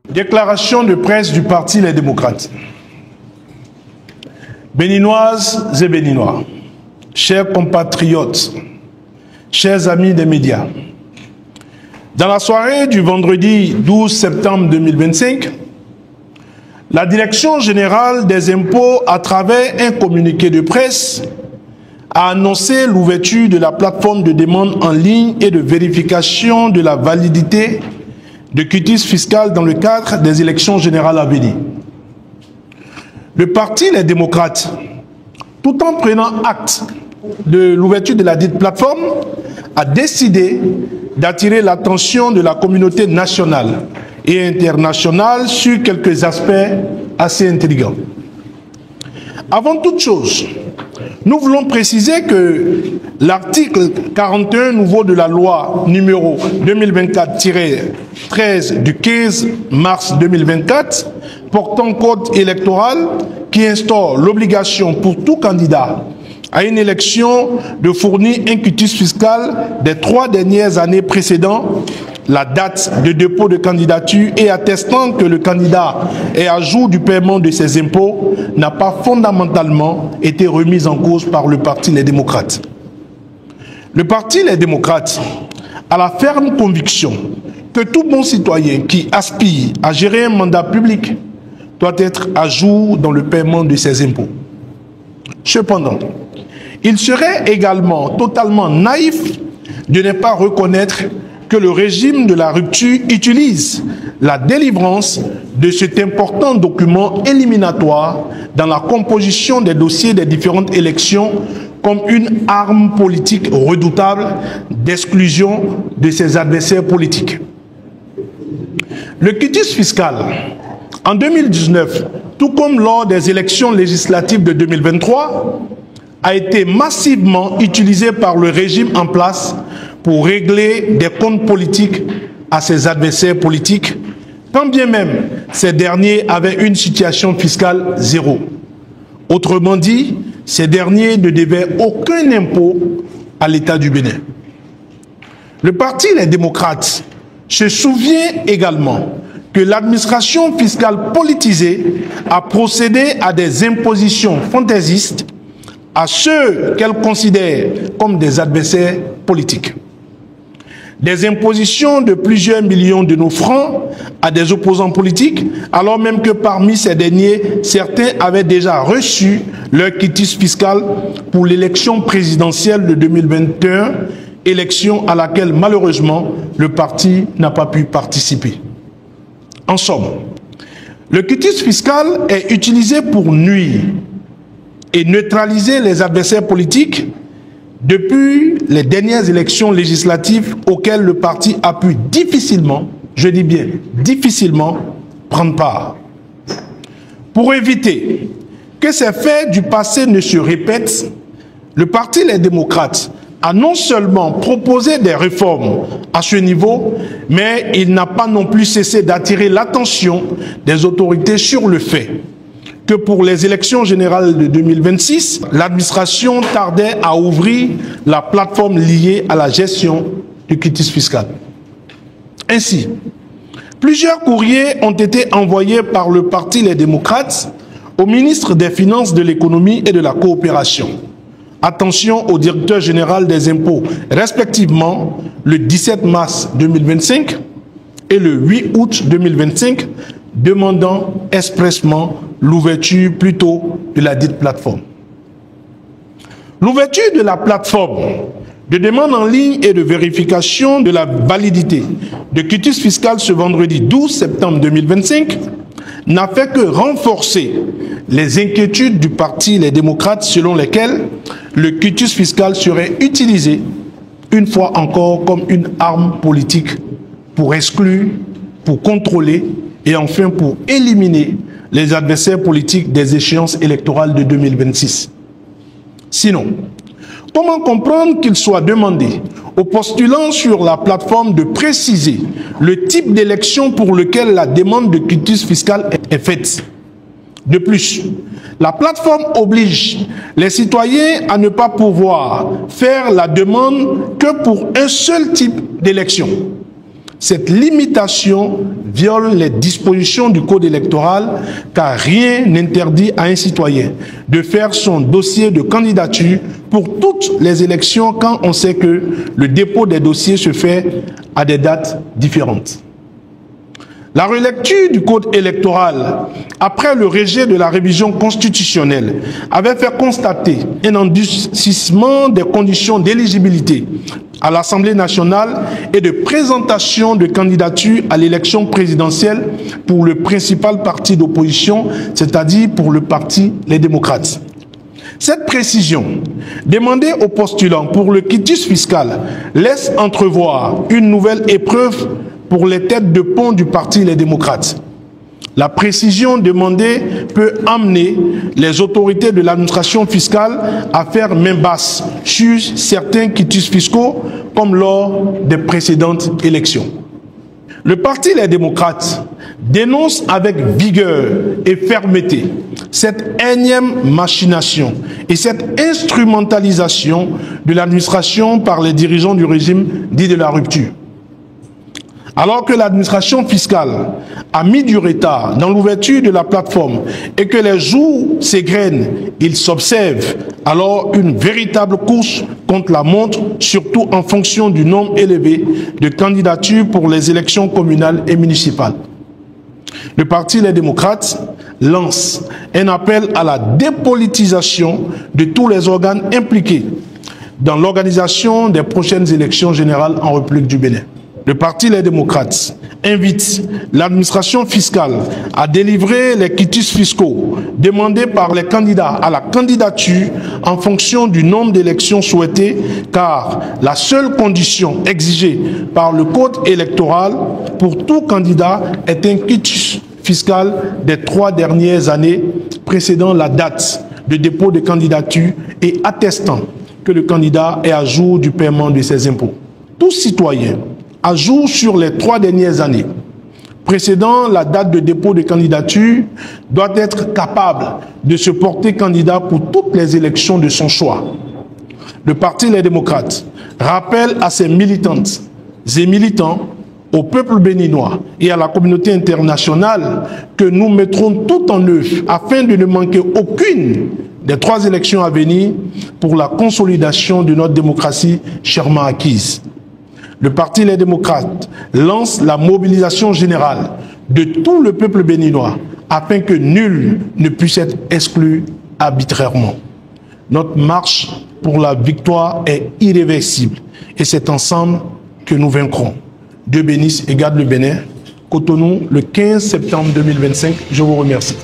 Déclaration de presse du Parti Les Démocrates. Béninoises et Béninois, chers compatriotes, chers amis des médias, dans la soirée du vendredi 12 septembre 2025, la Direction générale des impôts, à travers un communiqué de presse, a annoncé l'ouverture de la plateforme de demande en ligne et de vérification de la validité de quitus fiscal dans le cadre des élections générales à venir. Le Parti Les Démocrates, tout en prenant acte de l'ouverture de la dite plateforme, a décidé d'attirer l'attention de la communauté nationale et internationale sur quelques aspects assez intrigants. Avant toute chose, nous voulons préciser que l'article 41 nouveau de la loi numéro 2024-13 du 15 mars 2024 portant code électoral qui instaure l'obligation pour tout candidat à une élection de fournir un quitus fiscal des 3 dernières années précédant la date de dépôt de candidature et attestant que le candidat est à jour du paiement de ses impôts n'a pas fondamentalement été remise en cause par le Parti Les Démocrates. Le Parti Les Démocrates a la ferme conviction que tout bon citoyen qui aspire à gérer un mandat public doit être à jour dans le paiement de ses impôts. Cependant, il serait également totalement naïf de ne pas reconnaître que le régime de la rupture utilise la délivrance de cet important document éliminatoire dans la composition des dossiers des différentes élections comme une arme politique redoutable d'exclusion de ses adversaires politiques. Le quitus fiscal, en 2019, tout comme lors des élections législatives de 2023, a été massivement utilisé par le régime en place pour régler des comptes politiques à ses adversaires politiques, quand bien même ces derniers avaient une situation fiscale zéro. Autrement dit, ces derniers ne devaient aucun impôt à l'État du Bénin. Le Parti Les Démocrates se souvient également que l'administration fiscale politisée a procédé à des impositions fantaisistes à ceux qu'elle considère comme des adversaires politiques. Des impositions de plusieurs millions de nos francs à des opposants politiques, alors même que parmi ces derniers, certains avaient déjà reçu leur quitus fiscal pour l'élection présidentielle de 2021, élection à laquelle malheureusement le parti n'a pas pu participer. En somme, le quitus fiscal est utilisé pour nuire et neutraliser les adversaires politiques depuis les dernières élections législatives auxquelles le parti a pu difficilement, je dis bien difficilement, prendre part. Pour éviter que ces faits du passé ne se répètent, le Parti Les Démocrates a non seulement proposé des réformes à ce niveau, mais il n'a pas non plus cessé d'attirer l'attention des autorités sur le fait que pour les élections générales de 2026, l'administration tardait à ouvrir la plateforme liée à la gestion du quitus fiscal. Ainsi, plusieurs courriers ont été envoyés par le Parti Les Démocrates au ministre des Finances, de l'Économie et de la Coopération. Attention au directeur général des impôts, respectivement le 17 mars 2025 et le 8 août 2025, demandant expressément l'ouverture plutôt de la dite plateforme. L'ouverture de la plateforme de demande en ligne et de vérification de la validité de quitus fiscal ce vendredi 12 septembre 2025 n'a fait que renforcer les inquiétudes du Parti Les Démocrates selon lesquelles le quitus fiscal serait utilisé une fois encore comme une arme politique pour exclure, pour contrôler et enfin pour éliminer les adversaires politiques des échéances électorales de 2026. Sinon, comment comprendre qu'il soit demandé aux postulants sur la plateforme de préciser le type d'élection pour lequel la demande de quitus fiscal est faite? De plus, la plateforme oblige les citoyens à ne pas pouvoir faire la demande que pour un seul type d'élection. Cette limitation viole les dispositions du Code électoral car rien n'interdit à un citoyen de faire son dossier de candidature pour toutes les élections quand on sait que le dépôt des dossiers se fait à des dates différentes. La relecture du Code électoral, après le rejet de la révision constitutionnelle, avait fait constater un endurcissement des conditions d'éligibilité à l'Assemblée nationale et de présentation de candidatures à l'élection présidentielle pour le principal parti d'opposition, c'est-à-dire pour le parti Les Démocrates. Cette précision, demandée aux postulants pour le quitus fiscal, laisse entrevoir une nouvelle épreuve pour les têtes de pont du parti Les Démocrates. La précision demandée peut amener les autorités de l'administration fiscale à faire main basse sur certains quitus fiscaux comme lors des précédentes élections. Le parti Les Démocrates dénonce avec vigueur et fermeté cette énième machination et cette instrumentalisation de l'administration par les dirigeants du régime dit de la rupture. Alors que l'administration fiscale a mis du retard dans l'ouverture de la plateforme et que les jours s'égrènent, il s'observe alors une véritable course contre la montre, surtout en fonction du nombre élevé de candidatures pour les élections communales et municipales. Le parti Les Démocrates lance un appel à la dépolitisation de tous les organes impliqués dans l'organisation des prochaines élections générales en République du Bénin. Le parti Les Démocrates invite l'administration fiscale à délivrer les quitus fiscaux demandés par les candidats à la candidature en fonction du nombre d'élections souhaitées, car la seule condition exigée par le Code électoral pour tout candidat est un quitus fiscal des 3 dernières années précédant la date de dépôt de candidature et attestant que le candidat est à jour du paiement de ses impôts. Tout citoyen à jour sur les 3 dernières années précédant la date de dépôt de candidature doit être capable de se porter candidat pour toutes les élections de son choix. Le parti Les Démocrates rappelle à ses militantes et militants, au peuple béninois et à la communauté internationale que nous mettrons tout en œuvre afin de ne manquer aucune des 3 élections à venir pour la consolidation de notre démocratie chèrement acquise. Le parti Les Démocrates lance la mobilisation générale de tout le peuple béninois afin que nul ne puisse être exclu arbitrairement. Notre marche pour la victoire est irréversible et c'est ensemble que nous vaincrons. Dieu bénisse et garde le Bénin. Cotonou, le 15 septembre 2025. Je vous remercie.